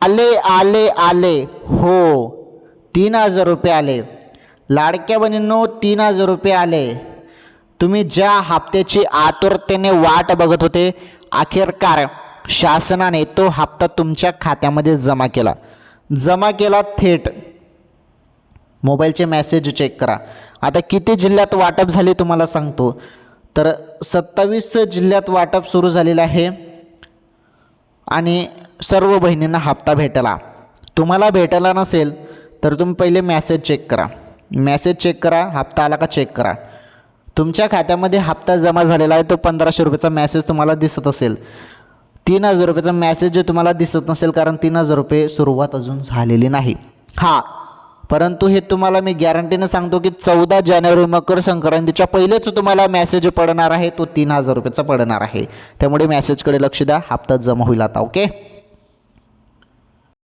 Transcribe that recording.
आले आले आले हो 3,000 रुपये आले. लाडक्या बहिणींनो 3,000 रुपये आले. तुम्ही ज्या हप्त्याची आतुरतेने वाट बघत होते अखेरकार शासनाने तो हप्ता तुमच्या खात्यामध्ये जमा केला थेट. मोबाईलचे मेसेज चेक करा. आता किती जिल्ह्यात वाटप झाले तुम्हाला सांगतो. तर 27 जिल्ह्यात वाटप सुरू झालेलं आहे आणि सर्व बहिणींना हप्ता भेटला. तुम्हाला भेटला नसेल तर तुम्ही पहिले मेसेज चेक करा. हप्ता आला का चेक करा. तुमच्या खात्यामध्ये हप्ता जमा झालेला आहे तो 1,500 रुपयाचा मेसेज तुम्हाला दिसत असेल. 3,000 रुपयाचा मेसेज जे तुम्हाला दिसत नसेल कारण 3,000 रुपये सुरुवात अजून झालेली नाही. परंतु हे तुम्हाला मी गॅरंटीनं सांगतो की 14 जानेवारी मकर संक्रांतीच्या पहिलेच तुम्हाला मेसेज पडणार आहे. तो 3,000 रुपयाचा पडणार आहे. त्यामुळे मेसेजकडे लक्ष द्या. हप्ता जमा होईल आता. ओके.